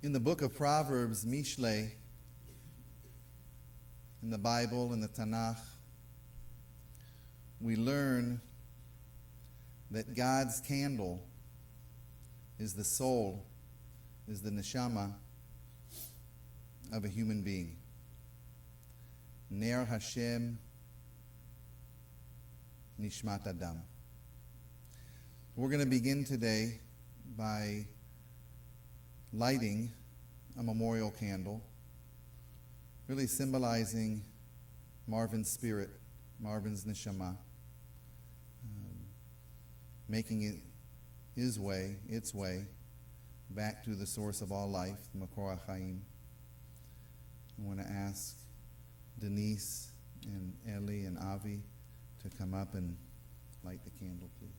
In the book of Proverbs, Mishle, in the Bible, in the Tanakh, we learn that God's candle is the soul, is the neshama of a human being. Ner Hashem Nishmat Adam. We're going to begin today by lighting a memorial candle, really symbolizing Marvin's spirit, Marvin's neshama, making it his way, its way, back to the source of all life, Makor HaChaim. I want to ask Denise and Ellie and Avi to come up and light the candle, please.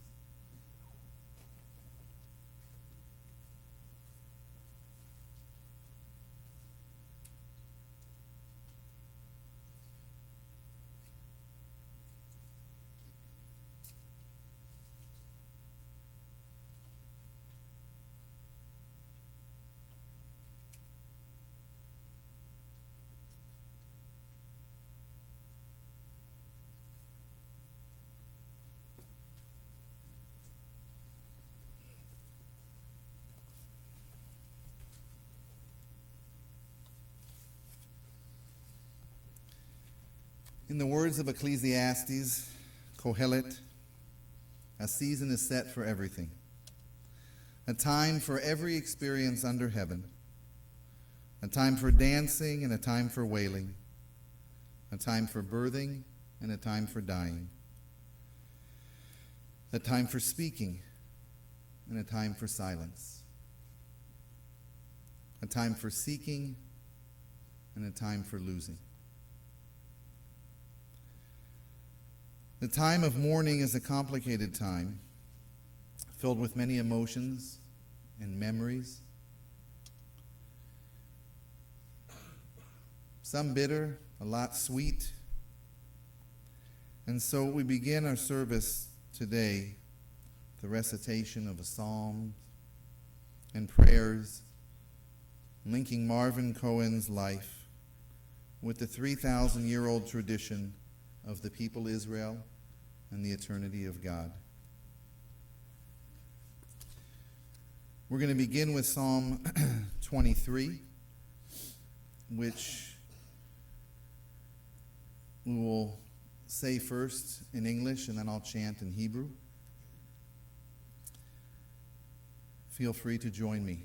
In the words of Ecclesiastes, Kohelet, a season is set for everything, a time for every experience under heaven, a time for dancing and a time for wailing, a time for birthing and a time for dying, a time for speaking and a time for silence, a time for seeking and a time for losing. The time of mourning is a complicated time, filled with many emotions and memories. Some bitter, a lot sweet. And so we begin our service today, the recitation of a psalm and prayers, linking Marvin Cohen's life with the 3,000-year-old tradition of the people Israel and the eternity of God. We're going to begin with Psalm 23, which we will say first in English and then I'll chant in Hebrew. Feel free to join me.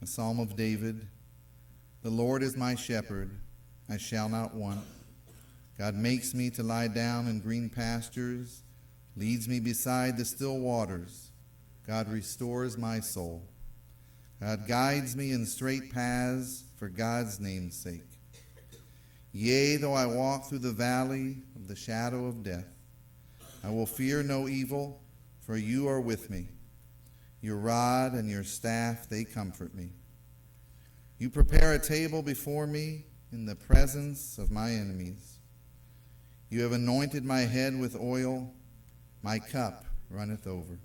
A Psalm of David. The Lord is my shepherd, I shall not want. God makes me to lie down in green pastures, leads me beside the still waters. God restores my soul. God guides me in straight paths for God's name's sake. Yea, though I walk through the valley of the shadow of death, I will fear no evil, for you are with me. Your rod and your staff, they comfort me. You prepare a table before me in the presence of my enemies. You have anointed my head with oil, my cup runneth over.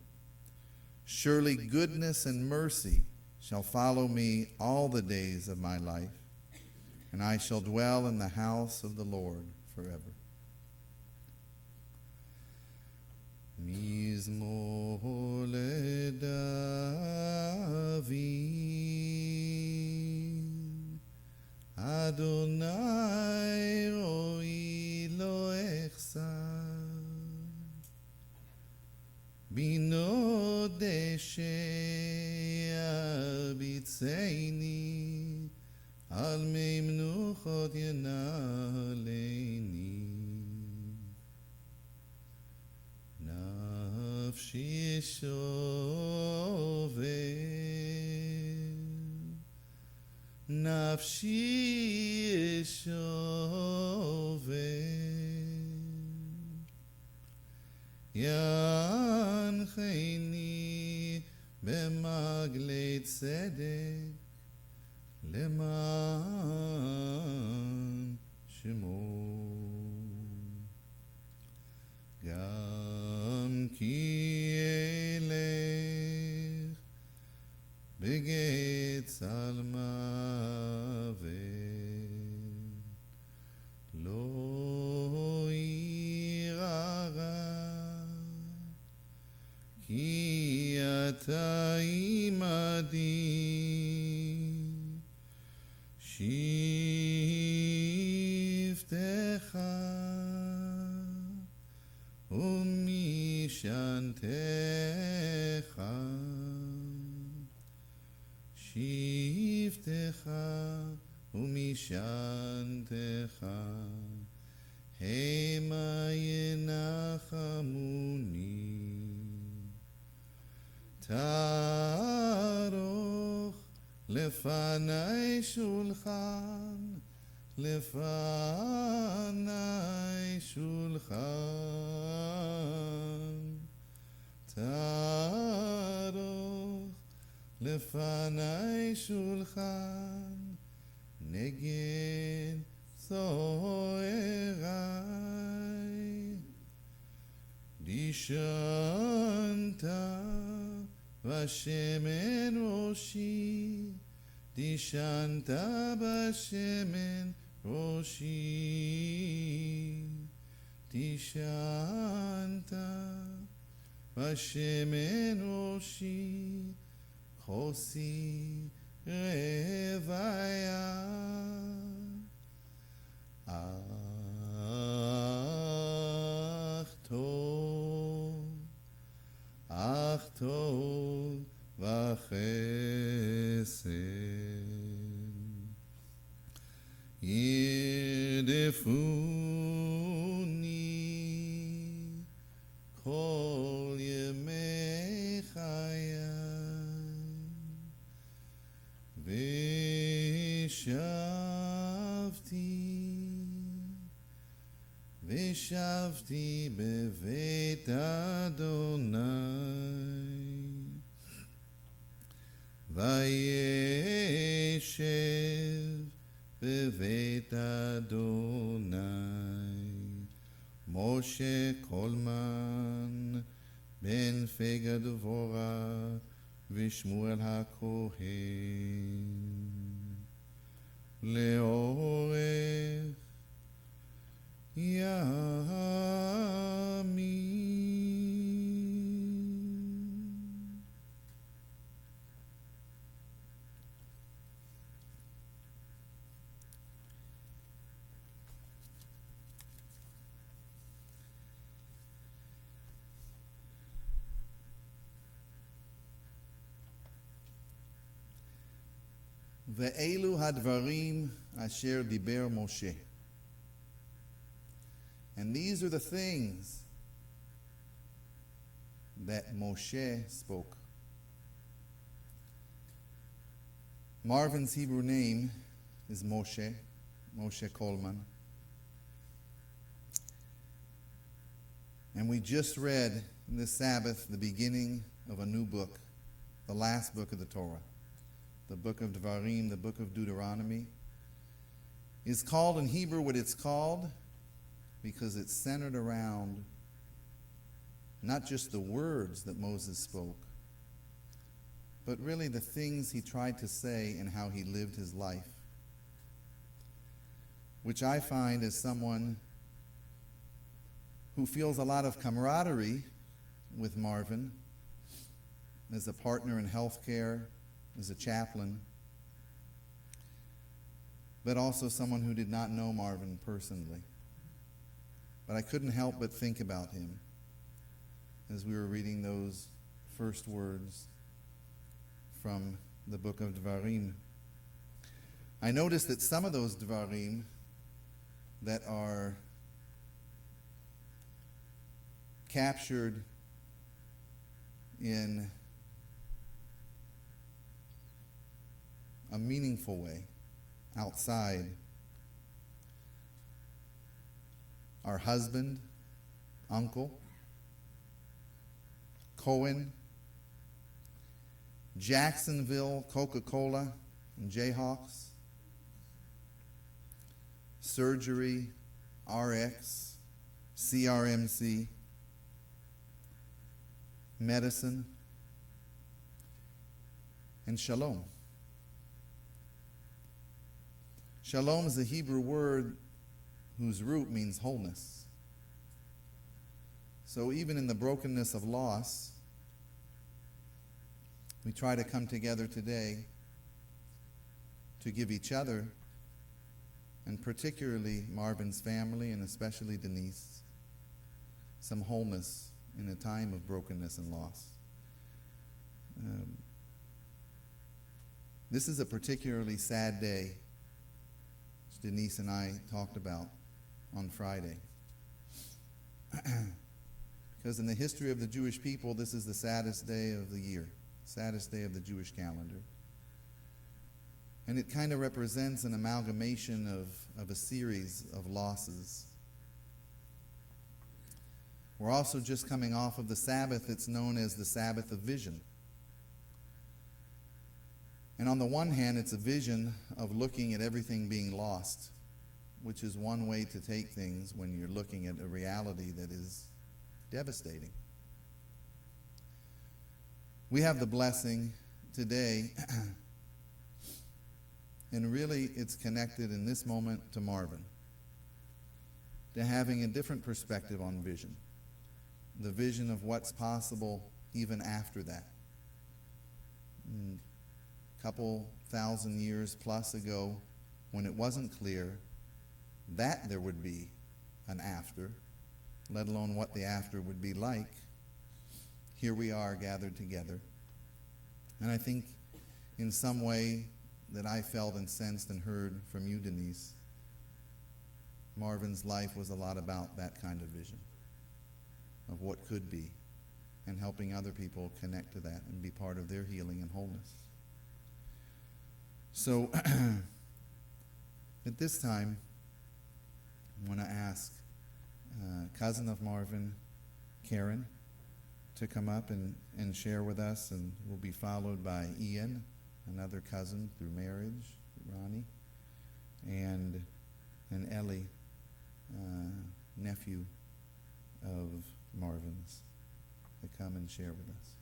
Surely goodness and mercy shall follow me all the days of my life, and I shall dwell in the house of the Lord forever. Mizmor leDavid, Adonai roi lo echsar, bino deshe arbitzeini, al mei mnuchot yanaleini. Nafshi shover, nafshi shover, yancheni b'maglei tzedek, leman shemo. Gam ki elech b'gei כי אתה עמדי, שבטך ומשענתך, שבטך ומשענתך, המה ינחמוני. תערוך לפני שולחן, לפני שולחן, תערוך לפני שולחן, נגד צוערי. דשנת בשמן ראשי, דשנת בשמן ראשי, דשנת בשמן ראשי, כוסי רוויה. אך טוב וחסד ירדפוני כל ימי חיי, ושבתי בבית אדוני, וישב בבית אדוני משה קולמן בן פגה דבורה ושמואל הכהן, לאורך ימים. ואלו הדברים אשר דיבר משה. And these are the things that Moshe spoke. Marvin's Hebrew name is Moshe, Moshe Coleman. And we just read this Sabbath the beginning of a new book, the last book of the Torah. The book of Devarim, the book of Deuteronomy, is called in Hebrew what it's called because it's centered around not just the words that Moses spoke, but really the things he tried to say and how he lived his life, which I find as someone who feels a lot of camaraderie with Marvin as a partner in healthcare, as a chaplain, but also someone who did not know Marvin personally. But I couldn't help but think about him as we were reading those first words from the book of Devarim. I noticed that some of those Devarim that are captured in a meaningful way outside our husband, uncle, Cohen, Jacksonville, Coca-Cola, and Jayhawks, surgery, RX, CRMC, medicine, and shalom. Shalom is a Hebrew word whose root means wholeness. So even in the brokenness of loss, we try to come together today to give each other, and particularly Marvin's family, and especially Denise, some wholeness in a time of brokenness and loss. This is a particularly sad day, which Denise and I talked about on Friday. Because in the history of the Jewish people, this is the saddest day of the year, saddest day of the Jewish calendar. And it kind of represents an amalgamation of a series of losses. We're also just coming off of the Sabbath that's known as the Sabbath of Vision. And on the one hand, it's a vision of looking at everything being lost, which is one way to take things when you're looking at a reality that is devastating. We have the blessing today, and really it's connected in this moment to Marvin, to having a different perspective on vision, the vision of what's possible even after that. A couple thousand years plus ago, when it wasn't clear that there would be an after, let alone what the after would be like, here we are gathered together. And I think in some way that I felt and sensed and heard from you, Denise, Marvin's life was a lot about that kind of vision of what could be, and helping other people connect to that and be part of their healing and wholeness. So at this time, I want to ask cousin of Marvin, Karen, to come up and share with us, and we'll be followed by Ian, another cousin through marriage, Ronnie, and Ellie, nephew of Marvin's, to come and share with us.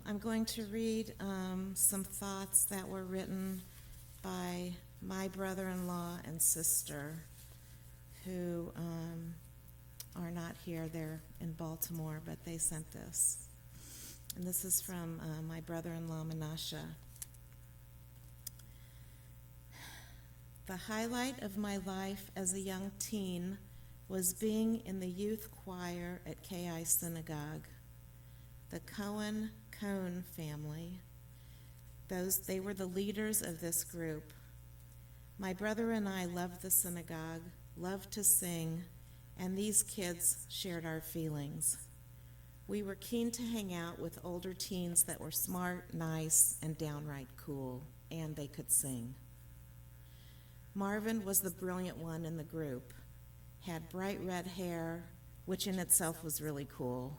I'm going to read some thoughts that were written by my brother-in-law and sister, who are not here. They're in Baltimore, but they sent this. And this is from my brother-in-law, Menashe. The highlight of my life as a young teen was being in the youth choir at KI Synagogue. The Cohen family, they were the leaders of this group. My brother and I loved the synagogue, loved to sing, and these kids shared our feelings. We were keen to hang out with older teens that were smart, nice, and downright cool, and they could sing. Marvin was the brilliant one in the group, had bright red hair, which in itself was really cool,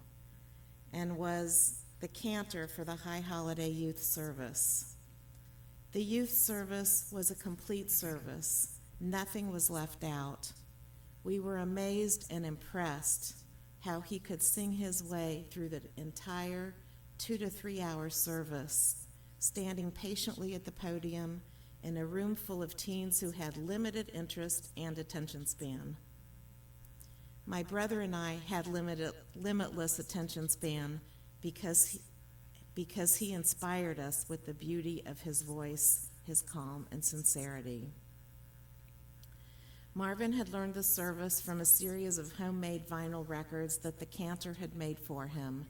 and was the cantor for the High Holiday Youth Service. The youth service was a complete service. Nothing was left out. We were amazed and impressed how he could sing his way through the entire 2 to 3 hour service, standing patiently at the podium in a room full of teens who had limited interest and attention span. My brother and I had limitless attention span because he inspired us with the beauty of his voice, his calm and sincerity. Marvin had learned the service from a series of homemade vinyl records that the cantor had made for him,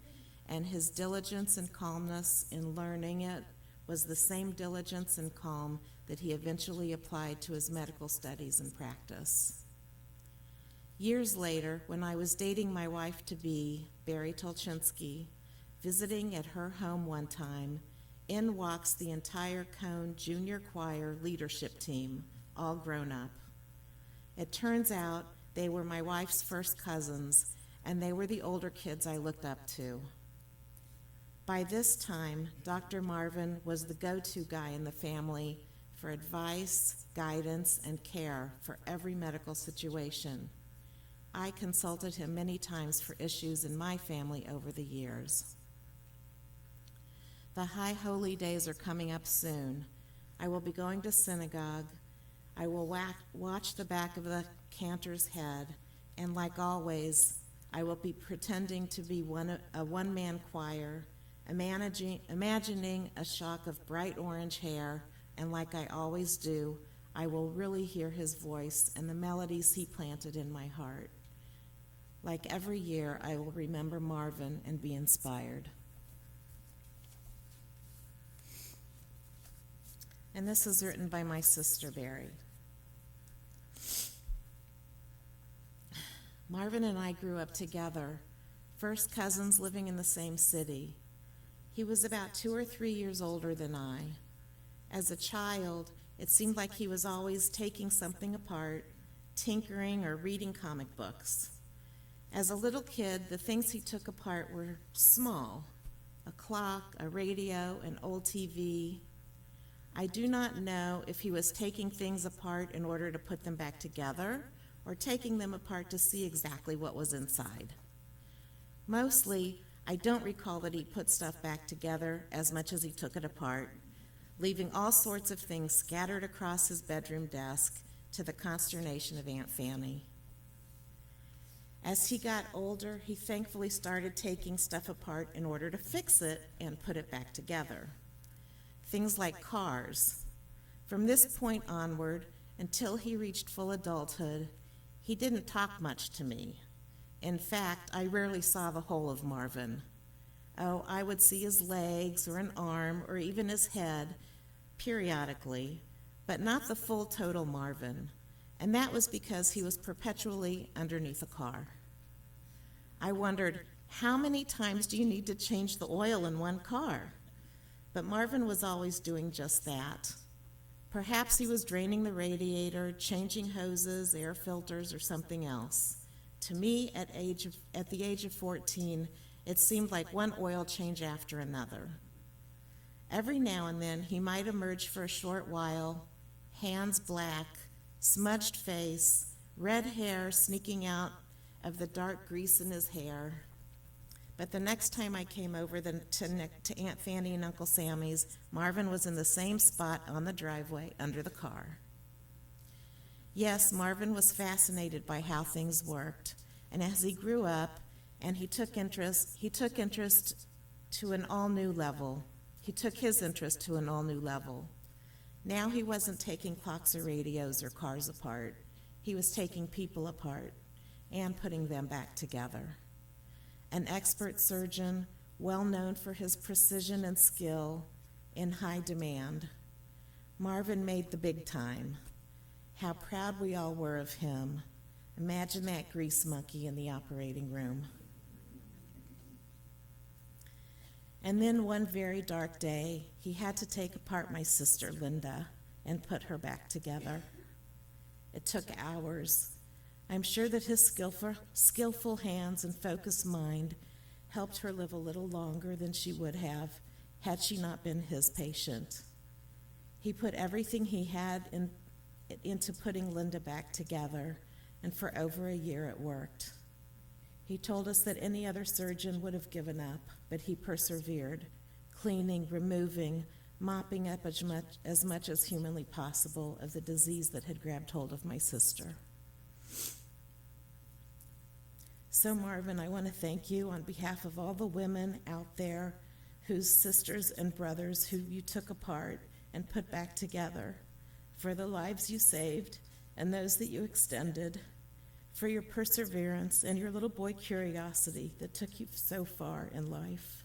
and his diligence and calmness in learning it was the same diligence and calm that he eventually applied to his medical studies and practice. Years later, when I was dating my wife-to-be, Barry Tolchinsky, visiting at her home one time, in walks the entire Cohen Junior Choir leadership team, all grown up. It turns out they were my wife's first cousins, and they were the older kids I looked up to. By this time, Dr. Marvin was the go-to guy in the family for advice, guidance, and care for every medical situation. I consulted him many times for issues in my family over the years. The high holy days are coming up soon. I will be going to synagogue. I will watch the back of the cantor's head, and like always, I will be pretending to be a one-man choir, imagining a shock of bright orange hair, and like I always do, I will really hear his voice and the melodies he planted in my heart. Like every year, I will remember Marvin and be inspired. And this is written by my sister, Barry. Marvin and I grew up together, first cousins living in the same city. He was about 2 or 3 years older than I. As a child, it seemed like he was always taking something apart, tinkering or reading comic books. As a little kid, the things he took apart were small: a clock, a radio, an old TV. I do not know if he was taking things apart in order to put them back together, or taking them apart to see exactly what was inside. Mostly, I don't recall that he put stuff back together as much as he took it apart, leaving all sorts of things scattered across his bedroom desk to the consternation of Aunt Fanny. As he got older, he thankfully started taking stuff apart in order to fix it and put it back together. Things like cars. From this point onward, until he reached full adulthood, he didn't talk much to me. In fact, I rarely saw the whole of Marvin. Oh, I would see his legs or an arm or even his head periodically, but not the full total Marvin, and that was because he was perpetually underneath a car. I wondered, how many times do you need to change the oil in one car? But Marvin was always doing just that. Perhaps he was draining the radiator, changing hoses, air filters, or something else. To me, at the age of 14, it seemed like one oil change after another. Every now and then, he might emerge for a short while, hands black, smudged face, red hair sneaking out of the dark grease in his hair. But the next time I came over to Aunt Fanny and Uncle Sammy's, Marvin was in the same spot on the driveway under the car. Yes, Marvin was fascinated by how things worked, and as he grew up and he took interest to an all-new level. He took his interest to an all-new level. Now he wasn't taking clocks or radios or cars apart. He was taking people apart and putting them back together. An expert surgeon, well known for his precision and skill, in high demand. Marvin made the big time. How proud we all were of him. Imagine that grease monkey in the operating room. And then one very dark day, he had to take apart my sister, Linda, and put her back together. It took hours. I'm sure that his skillful hands and focused mind helped her live a little longer than she would have had she not been his patient. He put everything he had into putting Linda back together, and for over a year it worked. He told us that any other surgeon would have given up, but he persevered, cleaning, removing, mopping up as much as humanly possible of the disease that had grabbed hold of my sister. So Marvin, I want to thank you on behalf of all the women out there whose sisters and brothers who you took apart and put back together, for the lives you saved and those that you extended, for your perseverance and your little boy curiosity that took you so far in life.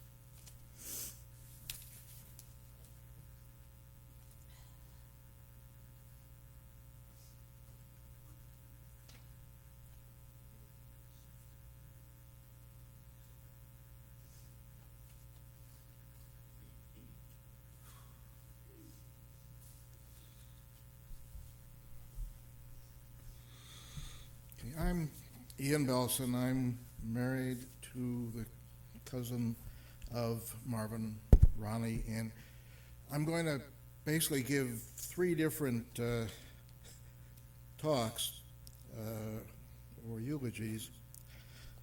I'm Ian Belson. I'm married to the cousin of Marvin, Ronnie, and I'm going to basically give three different talks or eulogies.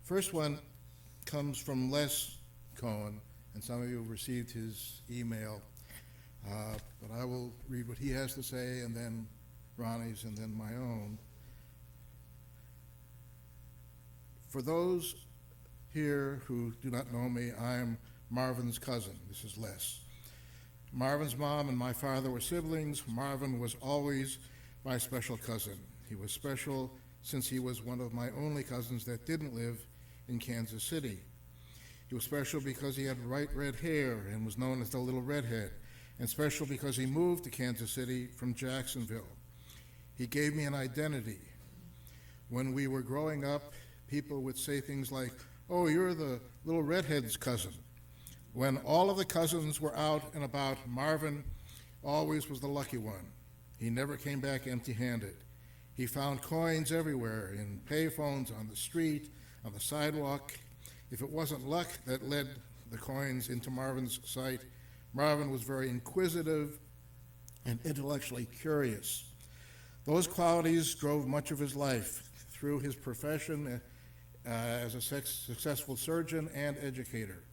First one comes from Les Cohen, and some of you have received his email, but I will read what he has to say, and then Ronnie's, and then my own. For those here who do not know me, I'm Marvin's cousin. This is Les. Marvin's mom and my father were siblings. Marvin was always my special cousin. He was special since he was one of my only cousins that didn't live in Kansas City. He was special because he had bright red hair and was known as the Little Redhead, and special because he moved to Kansas City from Jacksonville. He gave me an identity. When we were growing up, people would say things like, "Oh, you're the Little Redhead's cousin." When all of the cousins were out and about, Marvin always was the lucky one. He never came back empty-handed. He found coins everywhere, in payphones, on the street, on the sidewalk. If it wasn't luck that led the coins into Marvin's sight, Marvin was very inquisitive and intellectually curious. Those qualities drove much of his life through his profession as a successful surgeon and educator.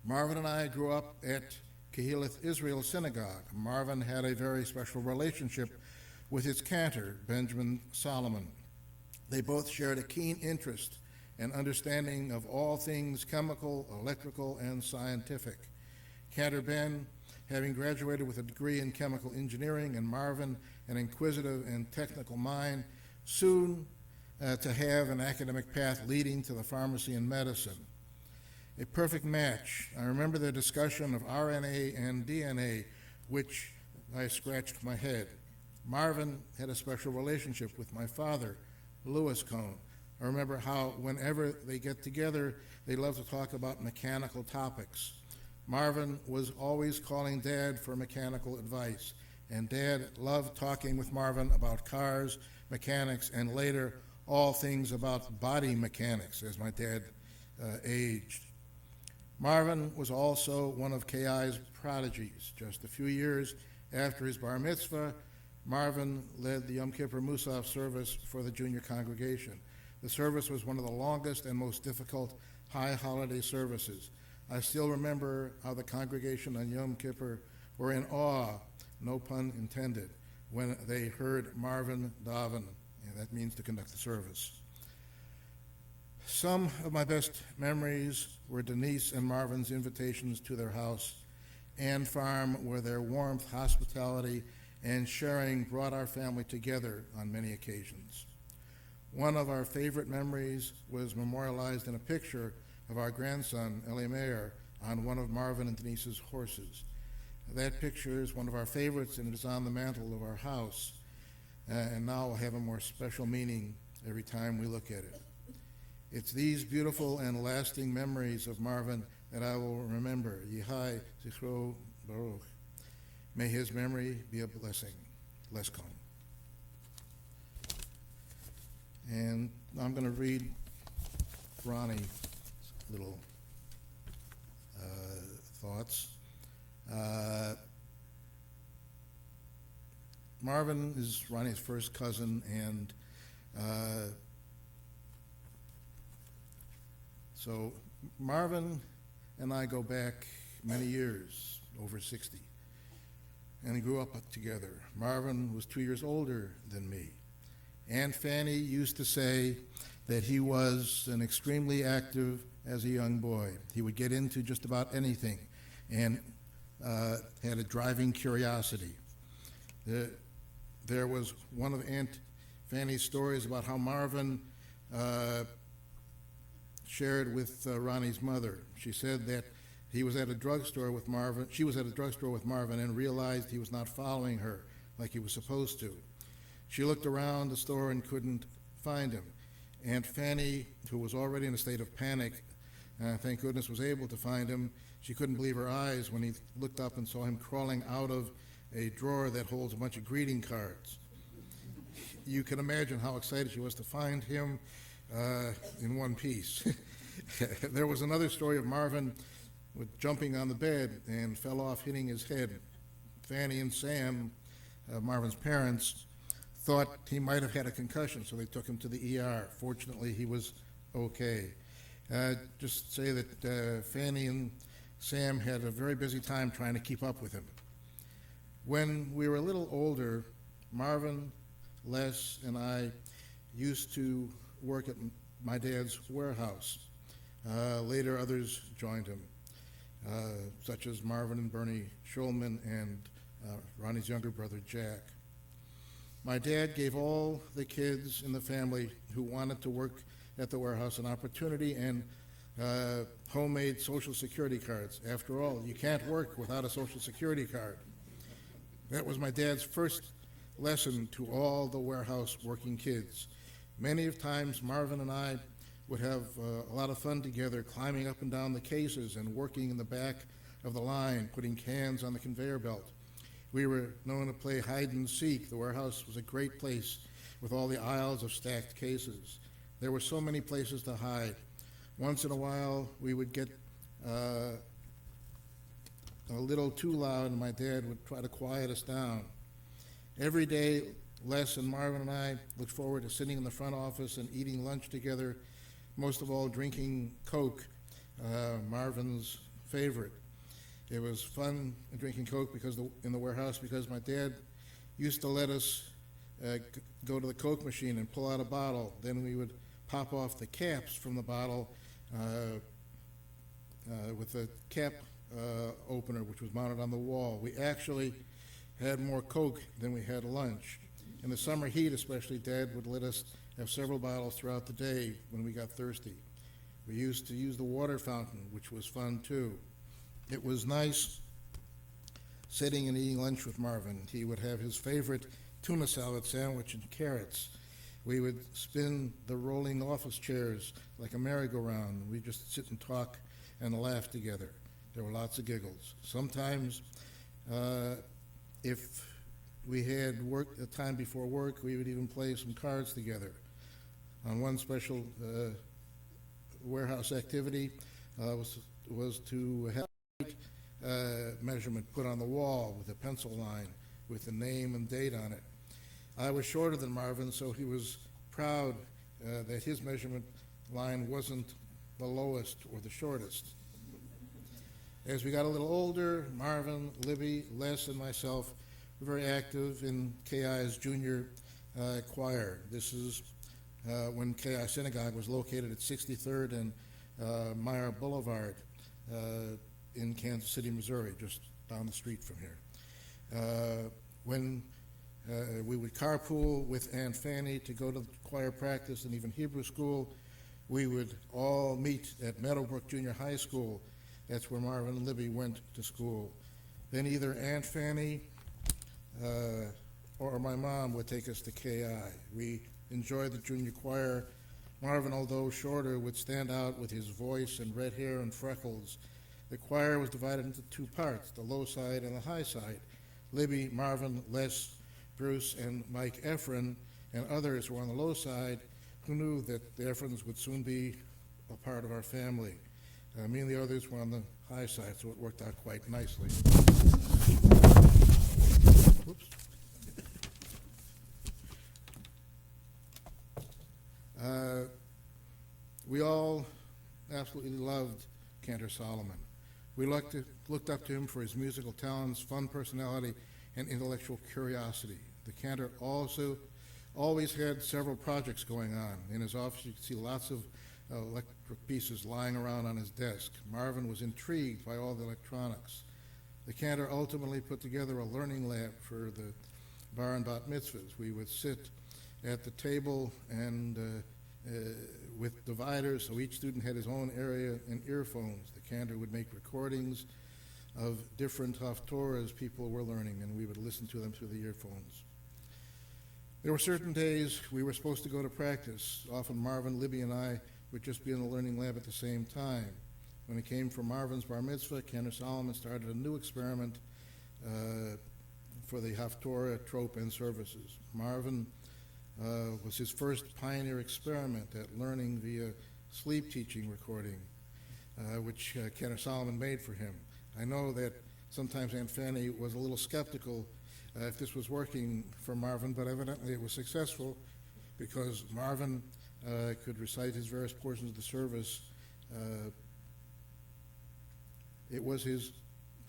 Marvin and I grew up at Kehileth Israel Synagogue. Marvin had a very special relationship with its cantor, Benjamin Solomon. They both shared a keen interest and understanding of all things chemical, electrical, and scientific. Cantor Ben, having graduated with a degree in chemical engineering, and Marvin, an inquisitive and technical mind, soon to have an academic path leading to the pharmacy and medicine. A perfect match. I remember the discussion of RNA and DNA, which I scratched my head. Marvin had a special relationship with my father, Louis Cohen. I remember how whenever they get together, they love to talk about mechanical topics. Marvin was always calling Dad for mechanical advice, and Dad loved talking with Marvin about cars, mechanics, and later all things about body mechanics as my dad aged. Marvin was also one of KI's prodigies. Just a few years after his bar mitzvah, Marvin led the Yom Kippur Musaf service for the junior congregation. The service was one of the longest and most difficult high holiday services. I still remember how the congregation on Yom Kippur were in awe, no pun intended, when they heard Marvin daven, and that means to conduct the service. Some of my best memories were Denise and Marvin's invitations to their house and farm, where their warmth, hospitality, and sharing brought our family together on many occasions. One of our favorite memories was memorialized in a picture of our grandson, Eli Meir, on one of Marvin and Denise's horses. That picture is one of our favorites, and it is on the mantle of our house, and now will have a more special meaning every time we look at it. It's these beautiful and lasting memories of Marvin that I will remember. Yihai Zichro Baruch. May his memory be a blessing. Les Cohen. And I'm going to read Ronnie's little thoughts. Marvin is Ronnie's first cousin, and so Marvin and I go back many years, over 60, and grew up together. Marvin was 2 years older than me. Aunt Fanny used to say that he was an extremely active as a young boy. He would get into just about anything and had a driving curiosity. There was one of Aunt Fanny's stories about how Marvin shared with Ronnie's mother. She said that he was at a drugstore with Marvin. She was at a drugstore with Marvin and realized he was not following her like he was supposed to. She looked around the store and couldn't find him. Aunt Fanny, who was already in a state of panic, thank goodness was able to find him. She couldn't believe her eyes when he looked up and saw him crawling out of a drawer that holds a bunch of greeting cards. You can imagine how excited she was to find him in one piece. There was another story of Marvin jumping on the bed and fell off, hitting his head. Fanny and Sam, Marvin's parents, thought he might have had a concussion, so they took him to the ER. Fortunately, he was okay. Just say that Fanny and Sam had a very busy time trying to keep up with him. When we were a little older, Marvin, Les, and I used to work at my dad's warehouse. Later, others joined him, such as Marvin and Bernie Schulman and Ronnie's younger brother, Jack. My dad gave all the kids in the family who wanted to work at the warehouse an opportunity and homemade Social Security cards. After all, you can't work without a Social Security card. That was my dad's first lesson to all the warehouse working kids. Many of times, Marvin and I would have a lot of fun together, climbing up and down the cases and working in the back of the line, putting cans on the conveyor belt. We were known to play hide and seek. The warehouse was a great place with all the aisles of stacked cases. There were so many places to hide. Once in a while, we would get a little too loud, and my dad would try to quiet us down. Every day, Les and Marvin and I looked forward to sitting in the front office and eating lunch together, most of all drinking Coke, Marvin's favorite. It was fun drinking Coke in the warehouse because my dad used to let us go to the Coke machine and pull out a bottle. Then we would pop off the caps from the bottle with the cap opener, which was mounted on the wall. We actually had more Coke than we had lunch. In the summer heat especially, Dad would let us have several bottles throughout the day when we got thirsty. We used to use the water fountain, which was fun too. It was nice sitting and eating lunch with Marvin. He would have his favorite tuna salad sandwich and carrots. We would spin the rolling office chairs like a merry-go-round. We'd just sit and talk and laugh together. There were lots of giggles. Sometimes, if we had work the time before work, we would even play some cards together. On one special warehouse activity was to have measurement put on the wall with a pencil line with the name and date on it. I was shorter than Marvin, so he was proud that his measurement line wasn't the lowest or the shortest. As we got a little older, Marvin, Libby, Les, and myself were very active in KI's junior choir. This is when KI Synagogue was located at 63rd and Meyer Boulevard in Kansas City, Missouri, just down the street from here. When we would carpool with Aunt Fanny to go to choir practice and even Hebrew school, we would all meet at Meadowbrook Junior High School. That's where Marvin and Libby went to school. Then either Aunt Fanny or my mom would take us to KI. We enjoyed the junior choir. Marvin, although shorter, would stand out with his voice and red hair and freckles. The choir was divided into two parts, the low side and the high side. Libby, Marvin, Les, Bruce, and Mike Efron and others were on the low side who knew that the Efrons would soon be a part of our family. Me and the others were on the high side, so it worked out quite nicely. Whoops. We all absolutely loved Cantor Solomon. We looked up to him for his musical talents, fun personality, and intellectual curiosity. The Cantor also always had several projects going on. In his office, you could see lots of electric pieces lying around on his desk. Marvin was intrigued by all the electronics. The Cantor ultimately put together a learning lab for the bar and bat mitzvahs. We would sit at the table and with dividers, so each student had his own area and earphones. The Cantor would make recordings of different haftorahs people were learning, and we would listen to them through the earphones. There were certain days we were supposed to go to practice. Often Marvin, Libby, and I would just be in the learning lab at the same time. When it came for Marvin's bar mitzvah, Cantor Solomon started a new experiment for the Haftorah trope and services. Marvin was his first pioneer experiment at learning via sleep teaching recording, which Cantor Solomon made for him. I know that sometimes Aunt Fanny was a little skeptical if this was working for Marvin, but evidently it was successful because Marvin could recite his various portions of the service. It was his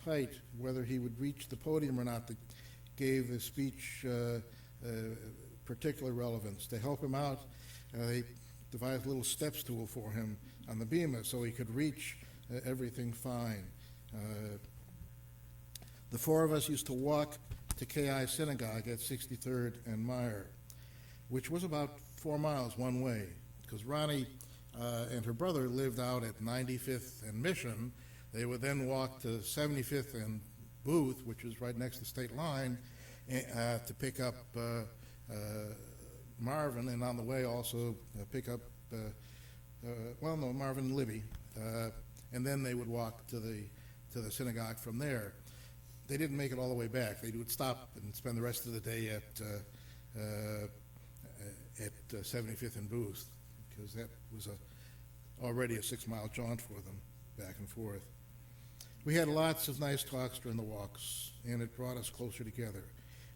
height, whether he would reach the podium or not, that gave the speech particular relevance. To help him out, they devised a little step stool for him on the bema so he could reach everything fine. The four of us used to walk to KI Synagogue at 63rd and Meyer, which was about 4 miles one way, because Ronnie and her brother lived out at 95th and Mission. They would then walk to 75th and Booth, which is right next to the state line, to pick up Marvin, and on the way also pick up, Marvin and Libby, and then they would walk to the synagogue from there. They didn't make it all the way back. They would stop and spend the rest of the day at 75th and Booth, because that was already a 6-mile jaunt for them, back and forth. We had lots of nice talks during the walks, and it brought us closer together.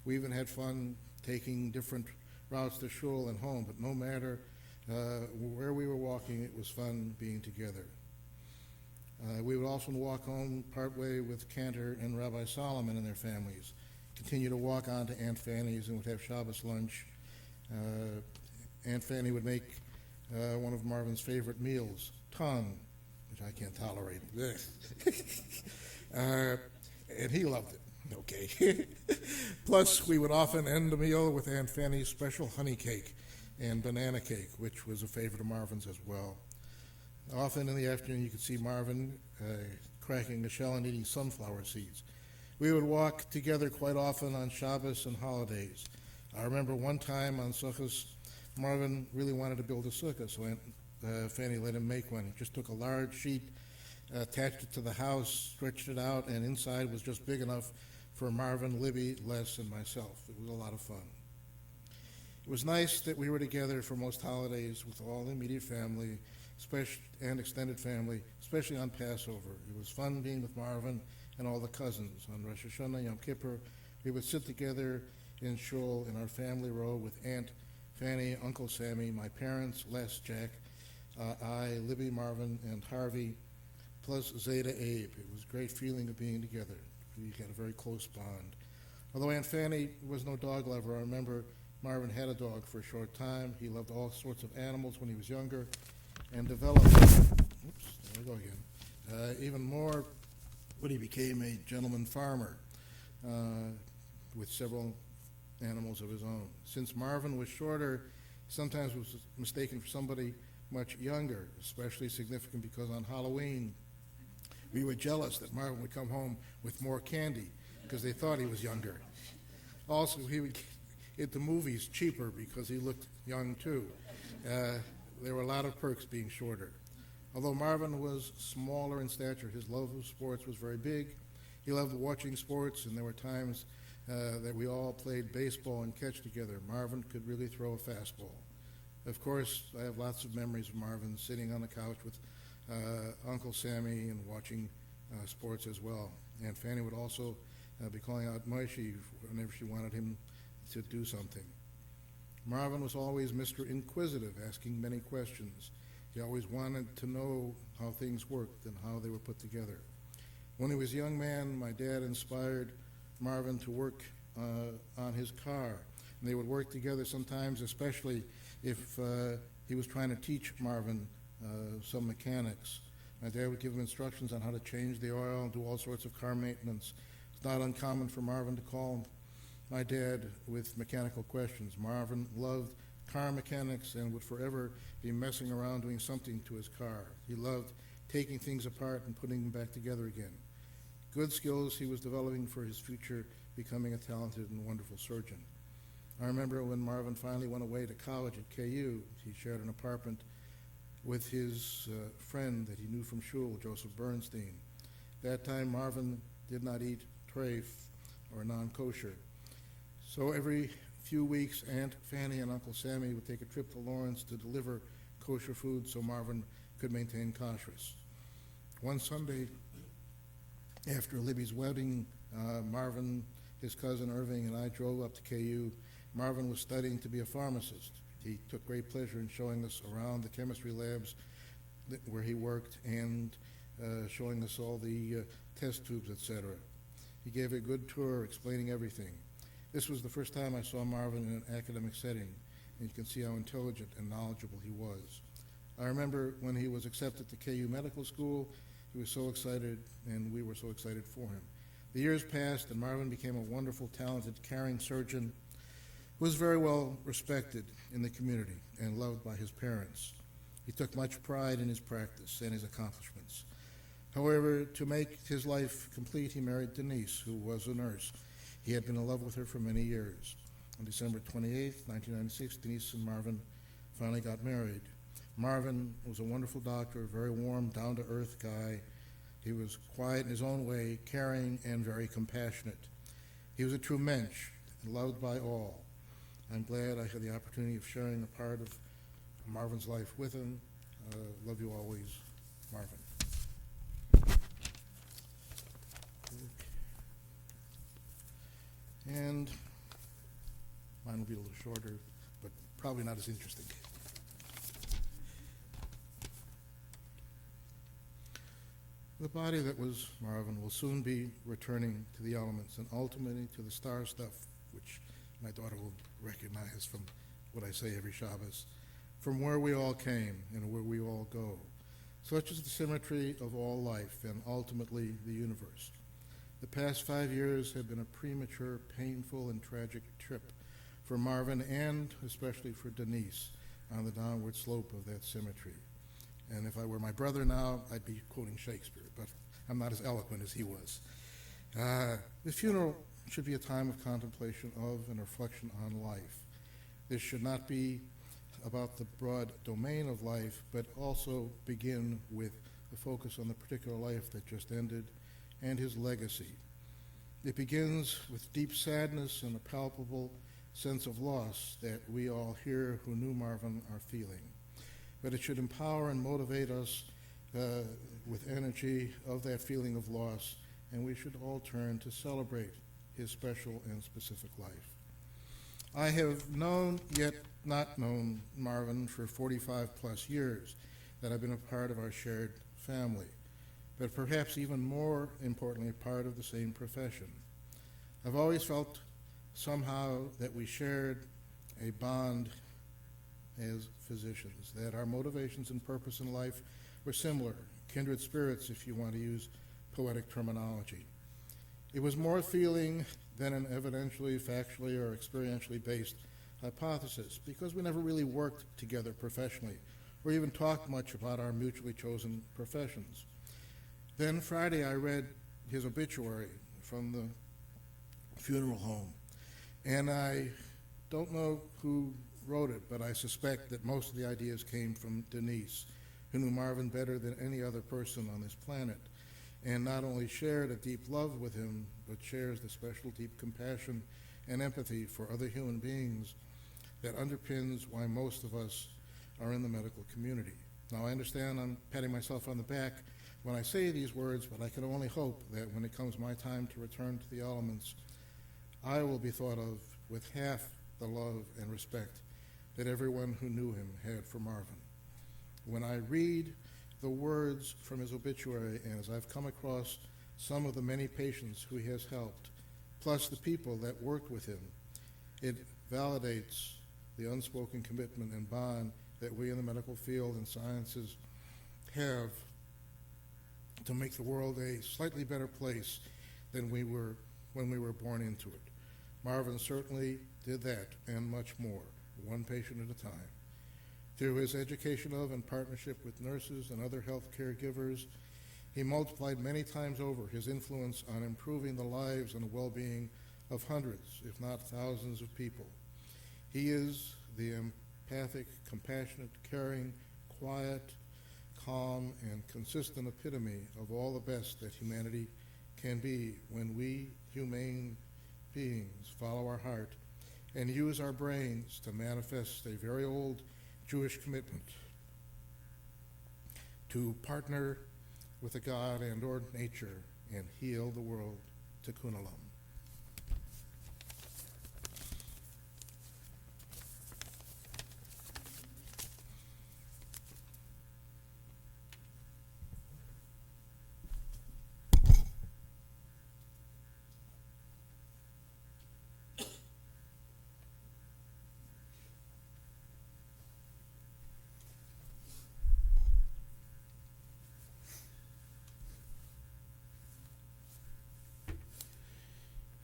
We even had fun taking different routes to shul and home, but no matter where we were walking, it was fun being together. We would often walk home partway with Cantor and Rabbi Solomon and their families, continue to walk on to Aunt Fanny's and would have Shabbos lunch. Aunt Fanny would make one of Marvin's favorite meals, tongue, which I can't tolerate. And he loved it, okay. Plus, we would often end the meal with Aunt Fanny's special honey cake and banana cake, which was a favorite of Marvin's as well. Often in the afternoon, you could see Marvin cracking a shell and eating sunflower seeds. We would walk together quite often on Shabbos and holidays. I remember one time on Sukkot, Marvin really wanted to build a sukkah, so Aunt Fanny let him make one. He just took a large sheet, attached it to the house, stretched it out, and inside was just big enough for Marvin, Libby, Les, and myself. It was a lot of fun. It was nice that we were together for most holidays with all the immediate family, and extended family, especially on Passover. It was fun being with Marvin and all the cousins. On Rosh Hashanah, Yom Kippur, we would sit together in shul in our family row with Aunt Fanny, Uncle Sammy, my parents, Les, Jack, I, Libby, Marvin, and Harvey, plus Zeta Abe. It was a great feeling of being together. We had a very close bond. Although Aunt Fanny was no dog lover, I remember Marvin had a dog for a short time. He loved all sorts of animals when he was younger, and developed, even more when he became a gentleman farmer with several animals of his own. Since Marvin was shorter, he sometimes was mistaken for somebody much younger, especially significant because on Halloween, we were jealous that Marvin would come home with more candy because they thought he was younger. Also, he would get the movies cheaper because he looked young too. There were a lot of perks being shorter. Although Marvin was smaller in stature, his love of sports was very big. He loved watching sports, and there were times that we all played baseball and catch together. Marvin could really throw a fastball. Of course, I have lots of memories of Marvin sitting on the couch with Uncle Sammy and watching sports as well. Aunt Fanny would also be calling out Moishi whenever she wanted him to do something. Marvin was always Mr. Inquisitive, asking many questions. He always wanted to know how things worked and how they were put together. When he was a young man, my dad inspired Marvin to work on his car. And they would work together sometimes, especially if he was trying to teach Marvin some mechanics. My dad would give him instructions on how to change the oil and do all sorts of car maintenance. It's not uncommon for Marvin to call my dad with mechanical questions. Marvin loved car mechanics and would forever be messing around doing something to his car. He loved taking things apart and putting them back together again. Good skills he was developing for his future, becoming a talented and wonderful surgeon. I remember when Marvin finally went away to college at KU, he shared an apartment with his friend that he knew from shul, Joseph Bernstein. That time, Marvin did not eat treif, or non-kosher. So every few weeks, Aunt Fanny and Uncle Sammy would take a trip to Lawrence to deliver kosher food so Marvin could maintain kashrus. One Sunday, after Libby's wedding, Marvin, his cousin Irving, and I drove up to KU. Marvin was studying to be a pharmacist. He took great pleasure in showing us around the chemistry labs where he worked, and showing us all the test tubes, etc. He gave a good tour explaining everything. This was the first time I saw Marvin in an academic setting, and you can see how intelligent and knowledgeable he was. I remember when he was accepted to KU Medical School, he was so excited, and we were so excited for him. The years passed, and Marvin became a wonderful, talented, caring surgeon who was very well respected in the community and loved by his parents. He took much pride in his practice and his accomplishments. However, to make his life complete, he married Denise, who was a nurse. He had been in love with her for many years. On December 28, 1996, Denise and Marvin finally got married. Marvin was a wonderful doctor, a very warm, down-to-earth guy. He was quiet in his own way, caring, and very compassionate. He was a true mensch, loved by all. I'm glad I had the opportunity of sharing a part of Marvin's life with him. Love you always, Marvin. And mine will be a little shorter, but probably not as interesting. The body that was Marvin will soon be returning to the elements and ultimately to the star stuff, which my daughter will recognize from what I say every Shabbos, from where we all came and where we all go. Such is the symmetry of all life and ultimately the universe. The past 5 years have been a premature, painful, and tragic trip for Marvin and especially for Denise on the downward slope of that symmetry. And if I were my brother now, I'd be quoting Shakespeare, but I'm not as eloquent as he was. The funeral should be a time of contemplation of and reflection on life. This should not be about the broad domain of life, but also begin with the focus on the particular life that just ended and his legacy. It begins with deep sadness and a palpable sense of loss that we all here who knew Marvin are feeling. But it should empower and motivate us with energy of that feeling of loss, and we should all turn to celebrate his special and specific life. I have known, yet not known, Marvin for 45 plus years that I've been a part of our shared family, but perhaps even more importantly, part of the same profession. I've always felt somehow that we shared a bond as physicians, that our motivations and purpose in life were similar, kindred spirits, if you want to use poetic terminology. It was more feeling than an evidentially, factually, or experientially based hypothesis, because we never really worked together professionally, or even talked much about our mutually chosen professions. Then Friday I read his obituary from the funeral home, and I don't know who wrote it, but I suspect that most of the ideas came from Denise, who knew Marvin better than any other person on this planet, and not only shared a deep love with him, but shares the special deep compassion and empathy for other human beings that underpins why most of us are in the medical community. Now, I understand I'm patting myself on the back when I say these words, but I can only hope that when it comes my time to return to the elements, I will be thought of with half the love and respect that everyone who knew him had for Marvin. When I read the words from his obituary, and as I've come across some of the many patients who he has helped, plus the people that worked with him, it validates the unspoken commitment and bond that we in the medical field and sciences have to make the world a slightly better place than we were when we were born into it. Marvin certainly did that and much more, one patient at a time. Through his education of and partnership with nurses and other health care givers, he multiplied many times over his influence on improving the lives and well-being of hundreds, if not thousands of people. He is the empathic, compassionate, caring, quiet, calm, and consistent epitome of all the best that humanity can be when we humane beings follow our heart and use our brains to manifest a very old Jewish commitment to partner with the God and or nature and heal the world. Tikkun Olam.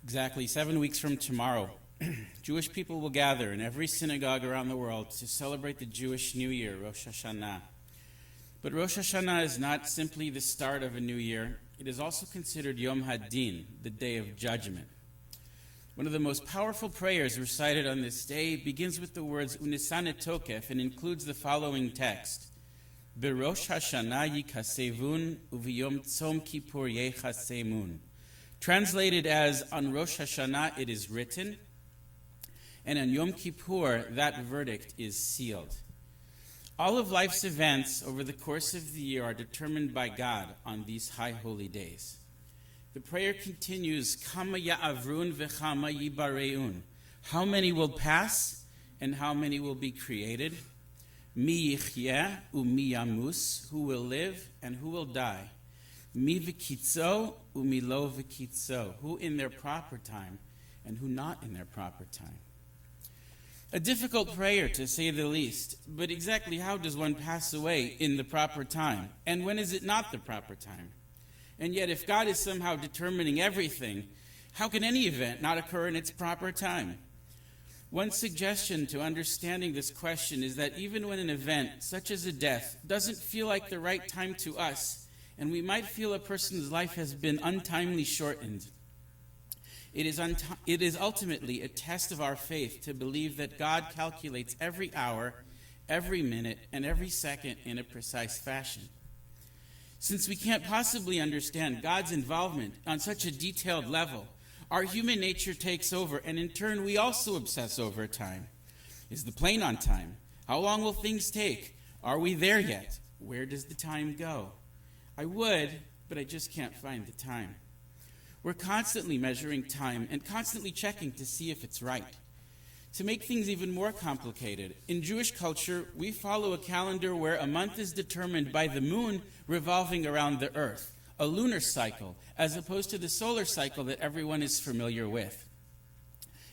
Exactly 7 weeks from tomorrow, Jewish people will gather in every synagogue around the world to celebrate the Jewish New Year, Rosh Hashanah. But Rosh Hashanah is not simply the start of a new year. It is also considered Yom Hadin, the day of judgment. One of the most powerful prayers recited on this day begins with the words Unisan et Tokef and includes the following text. Berosh Hashanah yikasevun uviyom tzom kippur yechasemun. Translated as, on Rosh Hashanah it is written, and on Yom Kippur that verdict is sealed. All of life's events over the course of the year are determined by God on these high holy days. The prayer continues, Kama ya'avrun v'chama yibareun. How many will pass and how many will be created? Mi yichyeh u'mi yamus. Who will live and who will die? Mi v'kitzo u'mi lo v'kitzo. Who in their proper time and who not in their proper time. A difficult prayer, to say the least, but exactly how does one pass away in the proper time? And when is it not the proper time? And yet, if God is somehow determining everything, how can any event not occur in its proper time? One suggestion to understanding this question is that even when an event, such as a death, doesn't feel like the right time to us, and we might feel a person's life has been untimely shortened, it is ultimately a test of our faith to believe that God calculates every hour, every minute, and every second in a precise fashion. Since we can't possibly understand God's involvement on such a detailed level, our human nature takes over, and in turn we also obsess over time. Is the plane on time? How long will things take? Are we there yet? Where does the time go? I would, but I just can't find the time. We're constantly measuring time and constantly checking to see if it's right. To make things even more complicated, in Jewish culture, we follow a calendar where a month is determined by the moon revolving around the earth, a lunar cycle, as opposed to the solar cycle that everyone is familiar with.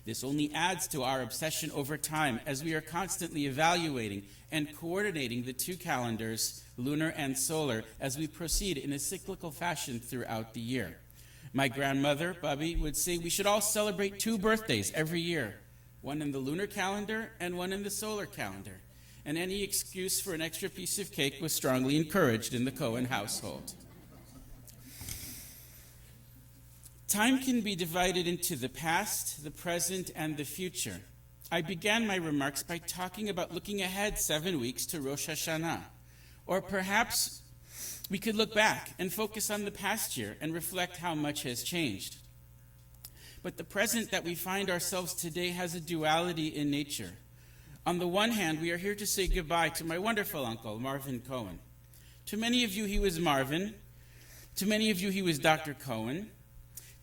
This only adds to our obsession over time as we are constantly evaluating and coordinating the two calendars, lunar and solar, as we proceed in a cyclical fashion throughout the year. My grandmother, Bubby, would say we should all celebrate 2 birthdays every year, one in the lunar calendar and one in the solar calendar. And any excuse for an extra piece of cake was strongly encouraged in the Cohen household. Time can be divided into the past, the present, and the future. I began my remarks by talking about looking ahead 7 weeks to Rosh Hashanah. Or perhaps we could look back and focus on the past year and reflect how much has changed. But the present that we find ourselves today has a duality in nature. On the one hand, we are here to say goodbye to my wonderful uncle, Marvin Cohen. To many of you, he was Marvin. To many of you, he was Dr. Cohen.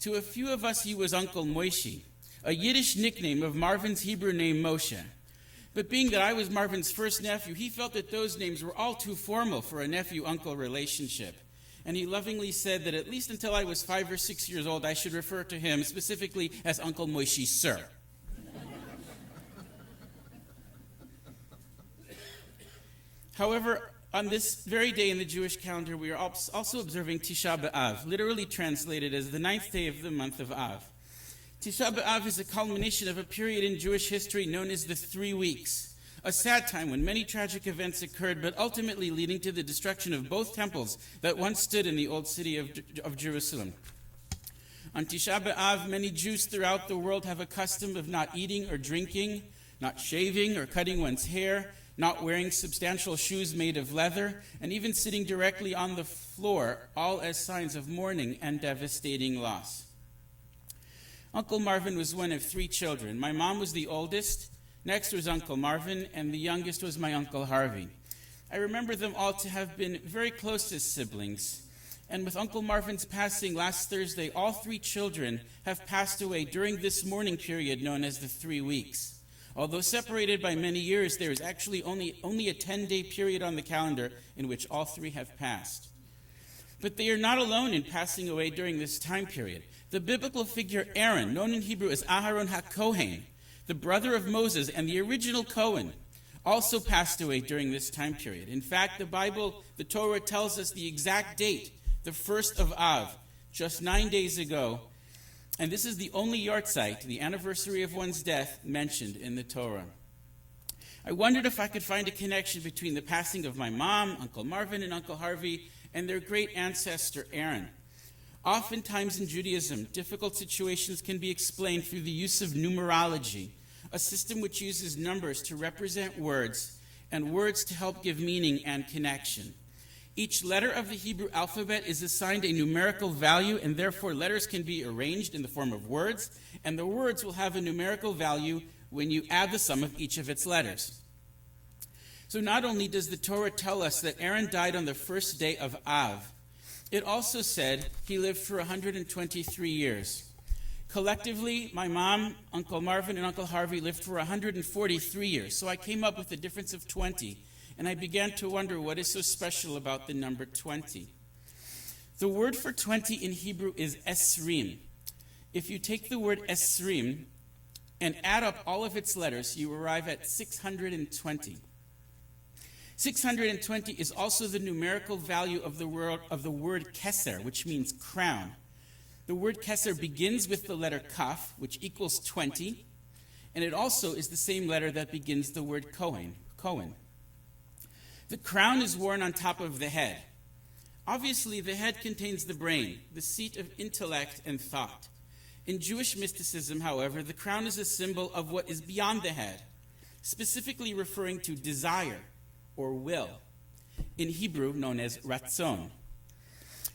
To a few of us, he was Uncle Moishi, a Yiddish nickname of Marvin's Hebrew name Moshe. But being that I was Marvin's first nephew, he felt that those names were all too formal for a nephew-uncle relationship. And he lovingly said that at least until I was 5 or 6 years old, I should refer to him specifically as Uncle Moishi, sir. However, on this very day in the Jewish calendar, we are also observing Tisha B'Av, literally translated as the 9th day of the month of Av. Tisha B'Av is a culmination of a period in Jewish history known as the 3 weeks, a sad time when many tragic events occurred, but ultimately leading to the destruction of both temples that once stood in the old city of Jerusalem. On Tisha B'Av, many Jews throughout the world have a custom of not eating or drinking, not shaving or cutting one's hair, not wearing substantial shoes made of leather, and even sitting directly on the floor, all as signs of mourning and devastating loss. Uncle Marvin was one of 3 children. My mom was the oldest, next was Uncle Marvin, and the youngest was my Uncle Harvey. I remember them all to have been very close as siblings, and with Uncle Marvin's passing last Thursday, all 3 children have passed away during this mourning period known as the 3 weeks. Although separated by many years, there is actually only a 10-day period on the calendar in which all 3 have passed. But they are not alone in passing away during this time period. The biblical figure Aaron, known in Hebrew as Aharon HaKohen, the brother of Moses and the original Cohen, also passed away during this time period. In fact, the Torah tells us the exact date, the 1st of Av, just 9 days ago, And this is the only yahrzeit, the anniversary of one's death, mentioned in the Torah. I wondered if I could find a connection between the passing of my mom, Uncle Marvin, and Uncle Harvey, and their great ancestor, Aaron. Oftentimes in Judaism, difficult situations can be explained through the use of numerology, a system which uses numbers to represent words, and words to help give meaning and connection. Each letter of the Hebrew alphabet is assigned a numerical value, and therefore letters can be arranged in the form of words, and the words will have a numerical value when you add the sum of each of its letters. So not only does the Torah tell us that Aaron died on the first day of Av, it also said he lived for 123 years. Collectively, my mom, Uncle Marvin, and Uncle Harvey lived for 143 years, so I came up with a difference of 20, and I began to wonder what is so special about the number 20. The word for 20 in Hebrew is esrim. If you take the word esrim and add up all of its letters, you arrive at 620. 620 is also the numerical value of the word keser, which means crown. The word keser begins with the letter kaf, which equals 20, and it also is the same letter that begins the word Cohen. The crown is worn on top of the head. Obviously, the head contains the brain, the seat of intellect and thought. In Jewish mysticism, however, the crown is a symbol of what is beyond the head, specifically referring to desire or will, in Hebrew known as ratzon.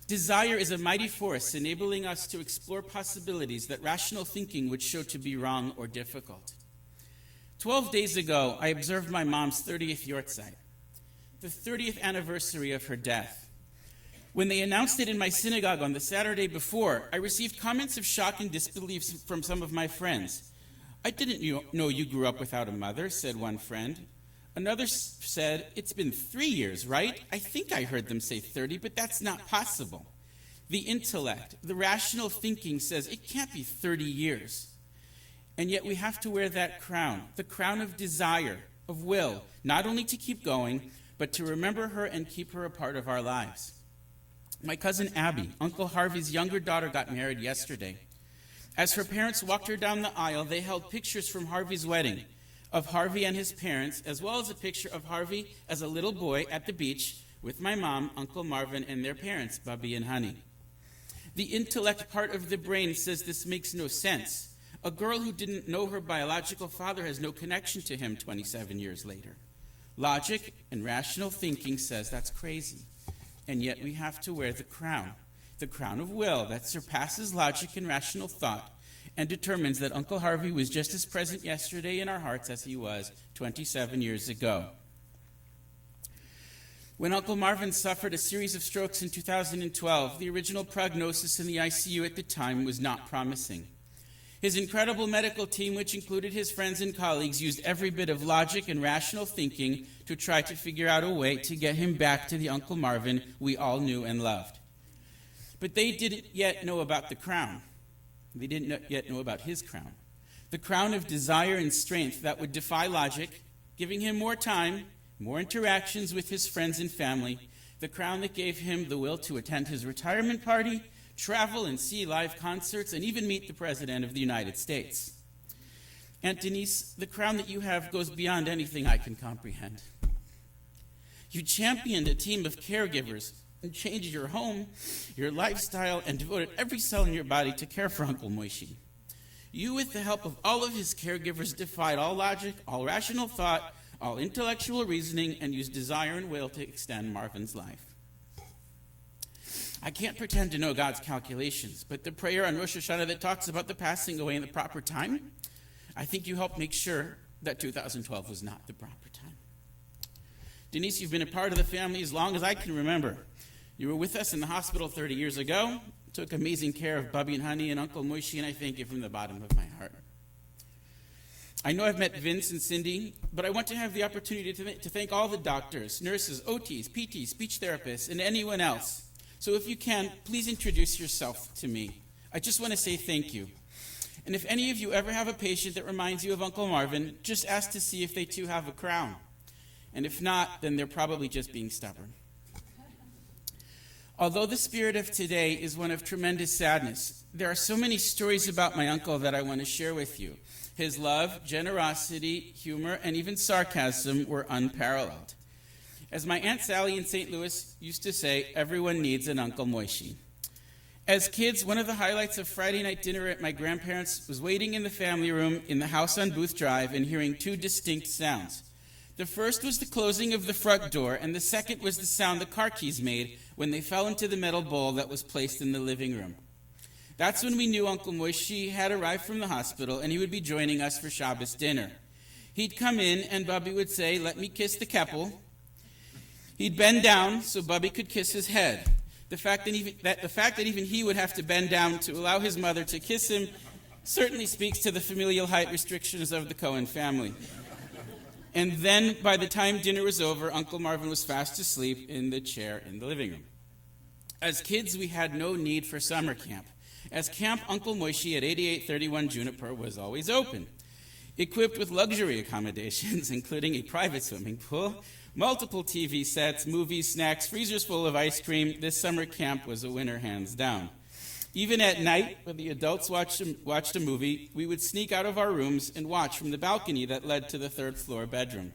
Desire is a mighty force enabling us to explore possibilities that rational thinking would show to be wrong or difficult. 12 days ago, I observed my mom's 30th yahrzeit, the 30th anniversary of her death. When they announced it in my synagogue on the Saturday before, I received comments of shock and disbelief from some of my friends. "I didn't know you grew up without a mother," said one friend. Another said, "It's been 3 years, right? I think I heard them say 30, but that's not possible." The intellect, the rational thinking says it can't be 30 years. And yet we have to wear that crown, the crown of desire, of will, not only to keep going, but to remember her and keep her a part of our lives. My cousin Abby, Uncle Harvey's younger daughter, got married yesterday. As her parents walked her down the aisle, they held pictures from Harvey's wedding, of Harvey and his parents, as well as a picture of Harvey as a little boy at the beach with my mom, Uncle Marvin, and their parents, Bubby and Honey. The intellect part of the brain says this makes no sense. A girl who didn't know her biological father has no connection to him 27 years later. Logic and rational thinking says that's crazy. And yet we have to wear the crown of will that surpasses logic and rational thought, and determines that Uncle Harvey was just as present yesterday in our hearts as he was 27 years ago. When Uncle Marvin suffered a series of strokes in 2012, the original prognosis in the ICU at the time was not promising. His incredible medical team, which included his friends and colleagues, used every bit of logic and rational thinking to try to figure out a way to get him back to the Uncle Marvin we all knew and loved. But they didn't yet know about the crown. They didn't yet know about his crown. The crown of desire and strength that would defy logic, giving him more time, more interactions with his friends and family. The crown that gave him the will to attend his retirement party, travel and see live concerts, and even meet the President of the United States. Aunt Denise, the crown that you have goes beyond anything I can comprehend. You championed a team of caregivers and changed your home, your lifestyle, and devoted every cell in your body to care for Uncle Moishi. You, with the help of all of his caregivers, defied all logic, all rational thought, all intellectual reasoning, and used desire and will to extend Marvin's life. I can't pretend to know God's calculations, but the prayer on Rosh Hashanah that talks about the passing away in the proper time, I think you helped make sure that 2012 was not the proper time. Denise, you've been a part of the family as long as I can remember. You were with us in the hospital 30 years ago, took amazing care of Bubby and Honey and Uncle Moishi, and I thank you from the bottom of my heart. I know I've met Vince and Cindy, but I want to have the opportunity to thank all the doctors, nurses, OTs, PTs, speech therapists, and anyone else. So if you can, please introduce yourself to me. I just want to say thank you. And if any of you ever have a patient that reminds you of Uncle Marvin, just ask to see if they too have a crown. And if not, then they're probably just being stubborn. Although the spirit of today is one of tremendous sadness, there are so many stories about my uncle that I want to share with you. His love, generosity, humor, and even sarcasm were unparalleled. As my Aunt Sally in St. Louis used to say, everyone needs an Uncle Moishi. As kids, one of the highlights of Friday night dinner at my grandparents' was waiting in the family room in the house on Booth Drive and hearing two distinct sounds. The first was the closing of the front door, and the second was the sound the car keys made when they fell into the metal bowl that was placed in the living room. That's when we knew Uncle Moishi had arrived from the hospital and he would be joining us for Shabbos dinner. He'd come in and Bubby would say, "Let me kiss the keppel." He'd bend down so Bubby could kiss his head. The fact that even he would have to bend down to allow his mother to kiss him certainly speaks to the familial height restrictions of the Cohen family. And then, by the time dinner was over, Uncle Marvin was fast asleep in the chair in the living room. As kids, we had no need for summer camp, as Camp Uncle Moishi at 8831 Juniper was always open. Equipped with luxury accommodations, including a private swimming pool, multiple TV sets, movies, snacks, freezers full of ice cream, this summer camp was a winner hands down. Even at night, when the adults watched a movie, we would sneak out of our rooms and watch from the balcony that led to the third-floor bedroom.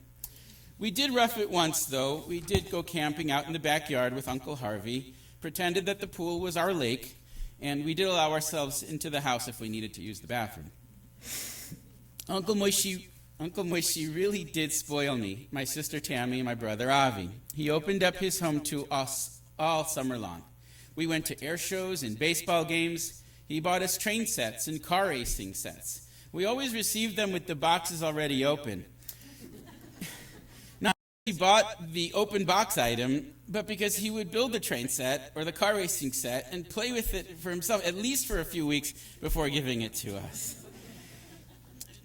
We did rough it once, though. We did go camping out in the backyard with Uncle Harvey, pretended that the pool was our lake, and we did allow ourselves into the house if we needed to use the bathroom. Uncle Moishi really did spoil me, my sister Tammy, and my brother Avi. He opened up his home to us all summer long. We went to air shows and baseball games. He bought us train sets and car racing sets. We always received them with the boxes already open. Not because he bought the open box item, but because he would build the train set or the car racing set and play with it for himself, at least for a few weeks before giving it to us.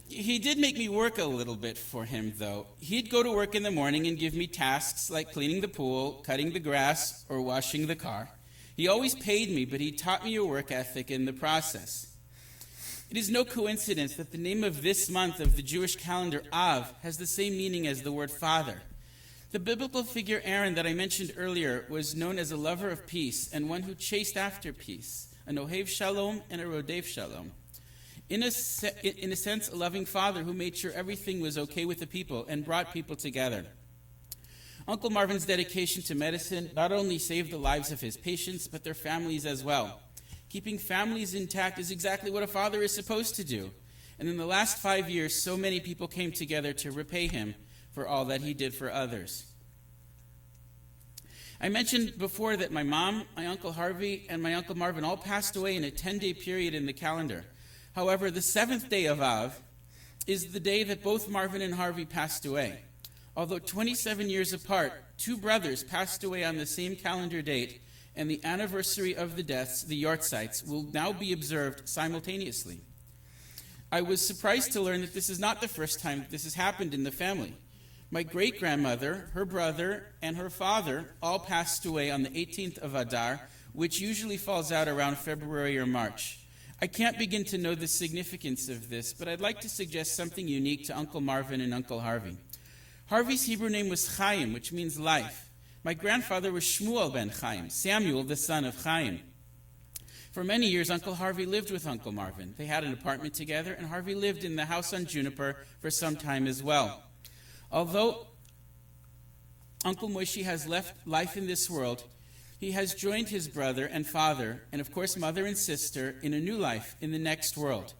He did make me work a little bit for him, though. He'd go to work in the morning and give me tasks like cleaning the pool, cutting the grass, or washing the car. He always paid me, but he taught me a work ethic in the process. It is no coincidence that the name of this month of the Jewish calendar, Av, has the same meaning as the word father. The biblical figure Aaron that I mentioned earlier was known as a lover of peace and one who chased after peace, an Ohev Shalom and a Rodev Shalom. In a sense, a loving father who made sure everything was okay with the people and brought people together. Uncle Marvin's dedication to medicine not only saved the lives of his patients, but their families as well. Keeping families intact is exactly what a father is supposed to do. And in the last 5 years, so many people came together to repay him for all that he did for others. I mentioned before that my mom, my Uncle Harvey, and my Uncle Marvin all passed away in a 10-day period in the calendar. However, the 7th day of Av is the day that both Marvin and Harvey passed away. Although 27 years apart, two brothers passed away on the same calendar date, and the anniversary of the deaths, the Yortzites, will now be observed simultaneously. I was surprised to learn that this is not the first time that this has happened in the family. My great-grandmother, her brother, and her father all passed away on the 18th of Adar, which usually falls out around February or March. I can't begin to know the significance of this, but I'd like to suggest something unique to Uncle Marvin and Uncle Harvey. Harvey's Hebrew name was Chaim, which means life. My grandfather was Shmuel ben Chaim, Samuel, the son of Chaim. For many years, Uncle Harvey lived with Uncle Marvin. They had an apartment together, and Harvey lived in the house on Juniper for some time as well. Although Uncle Moishi has left life in this world, he has joined his brother and father, and of course mother and sister, in a new life in the next world.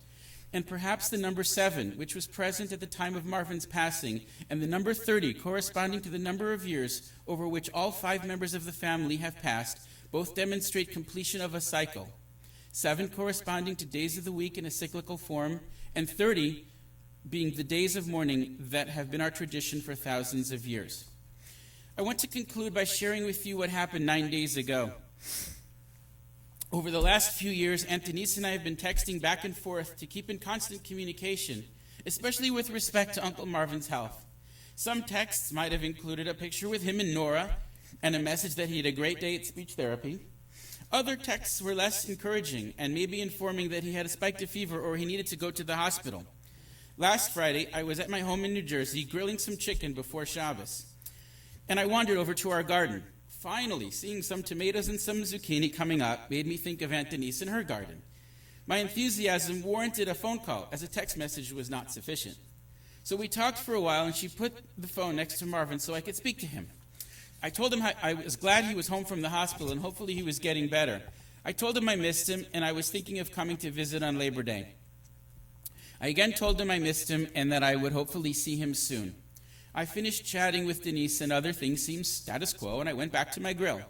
And perhaps the number 7, which was present at the time of Marvin's passing, and the number 30, corresponding to the number of years over which all 5 members of the family have passed, both demonstrate completion of a cycle. 7 corresponding to days of the week in a cyclical form, and 30 being the days of mourning that have been our tradition for thousands of years. I want to conclude by sharing with you what happened 9 days ago. Over the last few years, Antonis and I have been texting back and forth to keep in constant communication, especially with respect to Uncle Marvin's health. Some texts might have included a picture with him and Nora and a message that he had a great day at speech therapy. Other texts were less encouraging and maybe informing that he had a spiked fever or he needed to go to the hospital. Last Friday, I was at my home in New Jersey grilling some chicken before Shabbos, and I wandered over to our garden. Finally, seeing some tomatoes and some zucchini coming up made me think of Aunt Denise and her garden. My enthusiasm warranted a phone call, as a text message was not sufficient. So we talked for a while, and she put the phone next to Marvin so I could speak to him. I told him I was glad he was home from the hospital, and hopefully he was getting better. I told him I missed him, and I was thinking of coming to visit on Labor Day. I again told him I missed him, and that I would hopefully see him soon. I finished chatting with Denise, and other things seemed status quo, and I went back to my grill.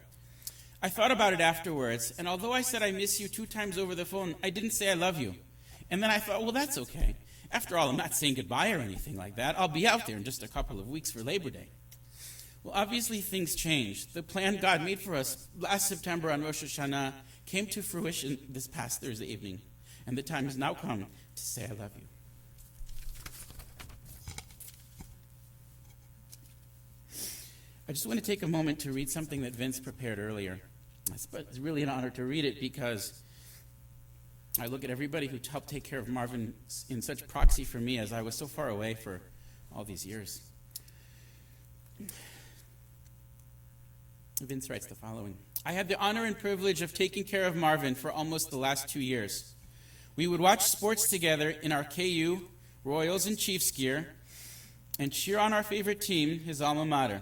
I thought about it afterwards, and although I said I miss you 2 times over the phone, I didn't say I love you. And then I thought, well, that's okay. After all, I'm not saying goodbye or anything like that. I'll be out there in just a couple of weeks for Labor Day. Well, obviously things changed. The plan God made for us last September on Rosh Hashanah came to fruition this past Thursday evening, and the time has now come to say I love you. I just want to take a moment to read something that Vince prepared earlier. It's really an honor to read it because I look at everybody who helped take care of Marvin in such proxy for me, as I was so far away for all these years. Vince writes the following. I had the honor and privilege of taking care of Marvin for almost the last 2 years. We would watch sports together in our KU, Royals, and Chiefs gear and cheer on our favorite team, his alma mater.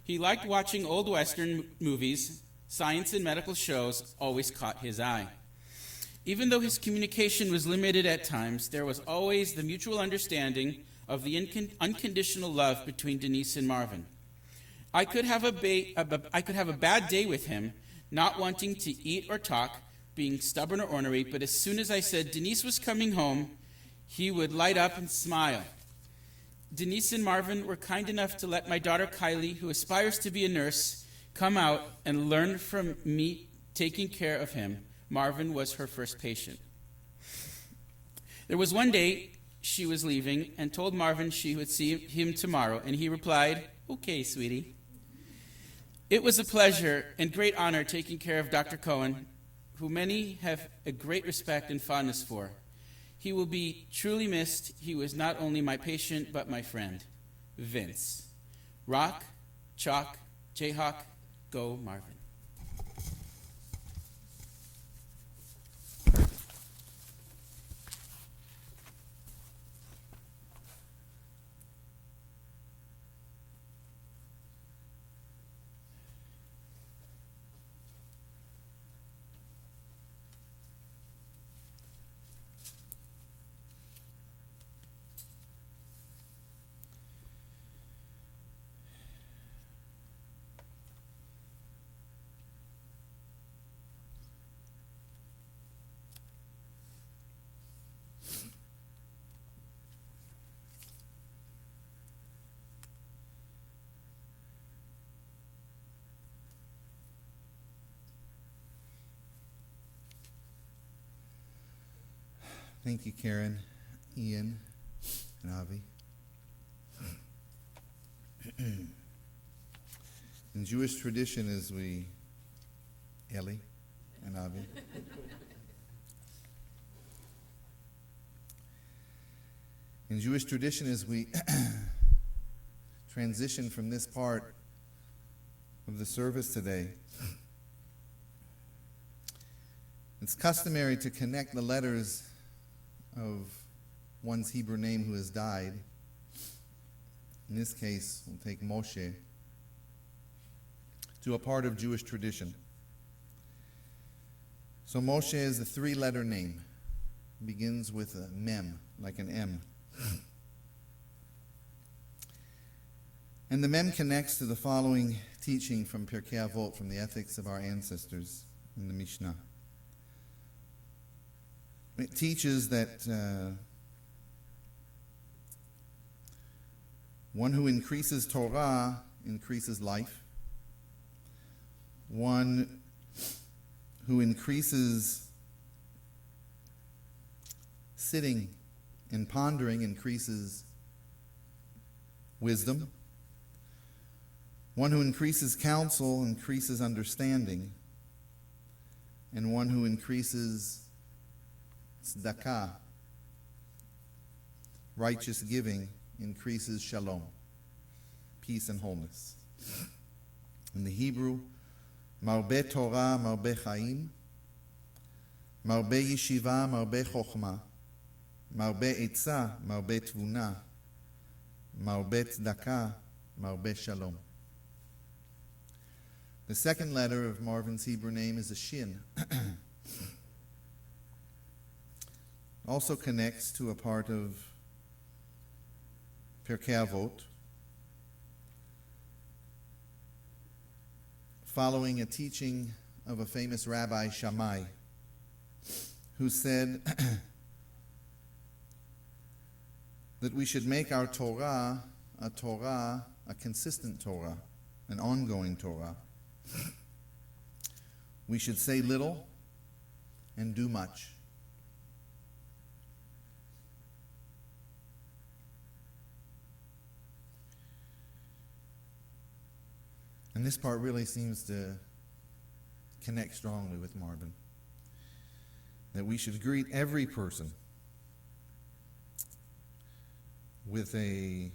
He liked watching old Western movies. Science and medical shows always caught his eye. Even though his communication was limited at times, there was always the mutual understanding of the unconditional love between Denise and Marvin. I could have a bad day with him, not wanting to eat or talk, being stubborn or ornery, but as soon as I said Denise was coming home, he would light up and smile. Denise and Marvin were kind enough to let my daughter Kylie, who aspires to be a nurse, come out and learn from me taking care of him. Marvin was her first patient. There was one day she was leaving and told Marvin she would see him tomorrow, and he replied, "Okay, sweetie." It was a pleasure and great honor taking care of Dr. Cohen, who many have a great respect and fondness for. He will be truly missed. He was not only my patient, but my friend. Vince. Rock, Chalk, Jayhawk, go Marvin. Thank you, Karen, Ian, and Avi. In Jewish tradition, Eli and Avi. In Jewish tradition, as we transition from this part of the service today, it's customary to connect the letters of one's Hebrew name who has died. In this case, we'll take Moshe, to a part of Jewish tradition. So Moshe is a 3-letter name. It begins with a mem, like an M. And the mem connects to the following teaching from Pirkei Avot, from the ethics of our ancestors in the Mishnah. It teaches that one who increases Torah increases life. One who increases sitting and pondering increases wisdom. One who increases counsel increases understanding. And one who increases tzedakah, righteous giving, increases shalom, peace and wholeness. In the Hebrew, מרבה תורה, מרבה חיים, מרבה ישיבה, מרבה חוכמה, מרבה עצה, מרבה תבונה, מרבה צדקה, מרבה shalom. The second letter of Marvin's Hebrew name is a shin. Also connects to a part of Pirkei Avot, following a teaching of a famous Rabbi Shammai, who said that we should make our Torah a consistent Torah, an ongoing Torah. We should say little and do much. And this part really seems to connect strongly with Marvin. That we should greet every person with a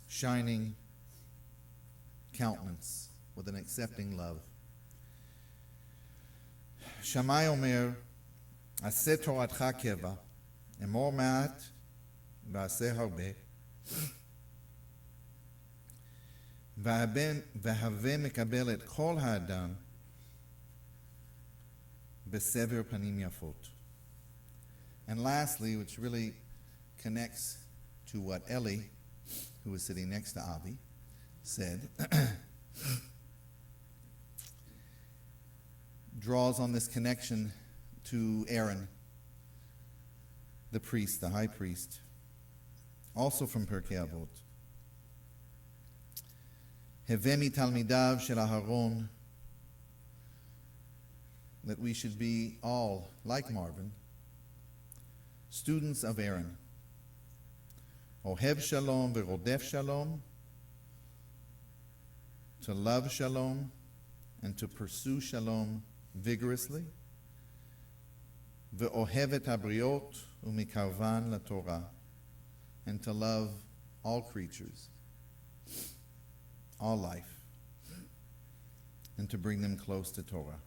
shining countenance, with an accepting love. Shammai Omer, Aseh Toratcha Keva, Emor Ma'at, V'aseh Harbe, והווה מקבל את כל האדם בסבר פנים יפות. And lastly, which really connects to what Eli, who was sitting next to Avi, said, draws on this connection to Aaron, the priest, the high priest, also from Pirkei Avot. הווה מתלמידיו של אהרון, that we should be all, like Marvin, students of Aaron. אוהב שלום ורודף שלום, to love shalom and to pursue shalom vigorously, ואוהב את הבריות ומקרבן לתורה, and to love all creatures, all life, and to bring them close to Torah.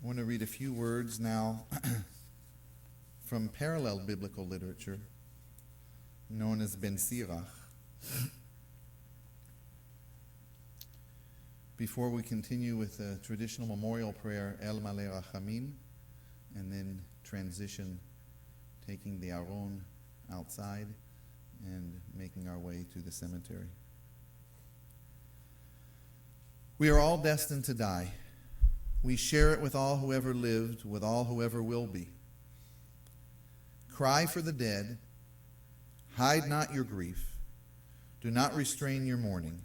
I want to read a few words now from parallel biblical literature known as Ben Sirach before we continue with the traditional memorial prayer El Malei Rachamim, and then transition, taking the Aron outside and making our way to the cemetery. We are all destined to die. We share it with all who ever lived, with all who ever will be. Cry for the dead. Hide not your grief. Do not restrain your mourning.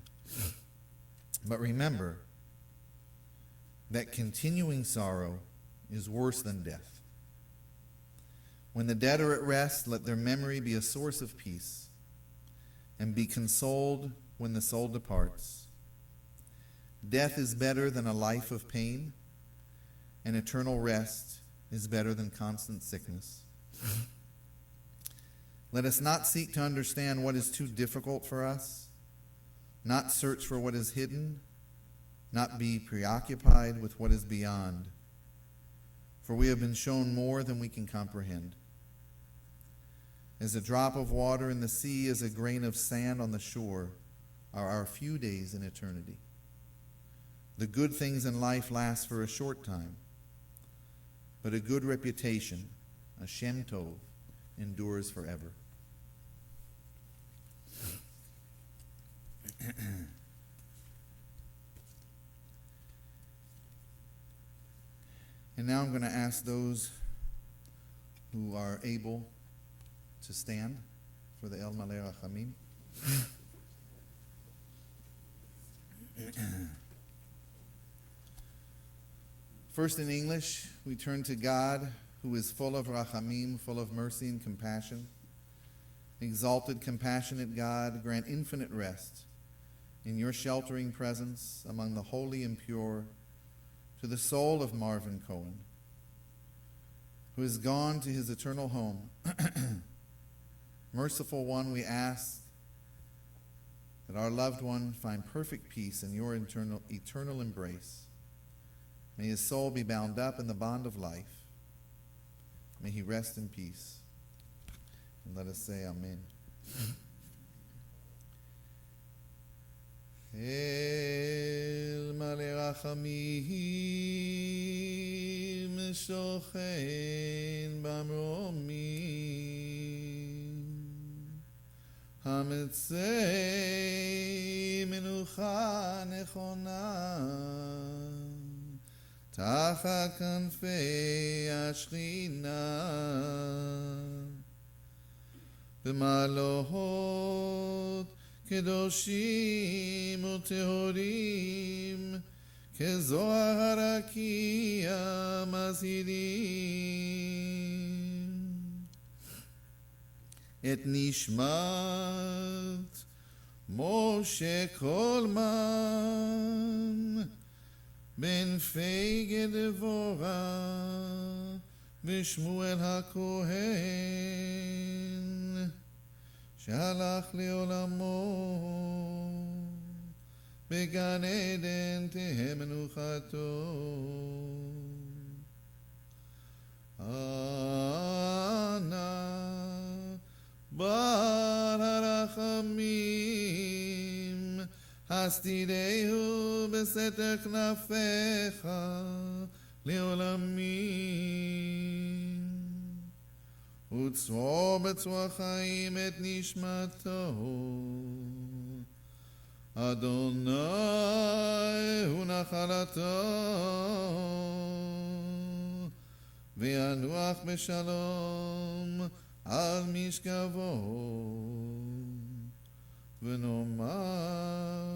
But remember that continuing sorrow is worse than death. When the dead are at rest, let their memory be a source of peace, and be consoled when the soul departs. Death is better than a life of pain, and eternal rest is better than constant sickness. Let us not seek to understand what is too difficult for us, not search for what is hidden, not be preoccupied with what is beyond, for we have been shown more than we can comprehend. As a drop of water in the sea, as a grain of sand on the shore, are our few days in eternity. The good things in life last for a short time, but a good reputation, a Shem Tov, endures forever. And now I'm going to ask those who are able to stand for the El Malei Rachamim. First, in English, we turn to God, who is full of rachamim, full of mercy and compassion. Exalted, compassionate God, grant infinite rest in your sheltering presence among the holy and pure to the soul of Marvin Cohen, who has gone to his eternal home. Merciful One, we ask that our loved one find perfect peace in your eternal embrace. May his soul be bound up in the bond of life. May he rest in peace. And let us say amen. El male rachamim shochen bamromim hametzei menucha nechona tachat kanfei השכינה במעלות קדושים וטהורים כזוהר הרקיע מזהירים את נשמת משה קולמן בן פייגה דבורה ושמואל הכהן שהלך לעולמו בגן עדן תהא מנוחתו. אנא בר הרחמים הסתירהו בסתר כנפיך לעולמים וצרור בצרור חיים את נשמתו. אדוני הוא נחלתו וינוח בשלום על משכבו ונאמר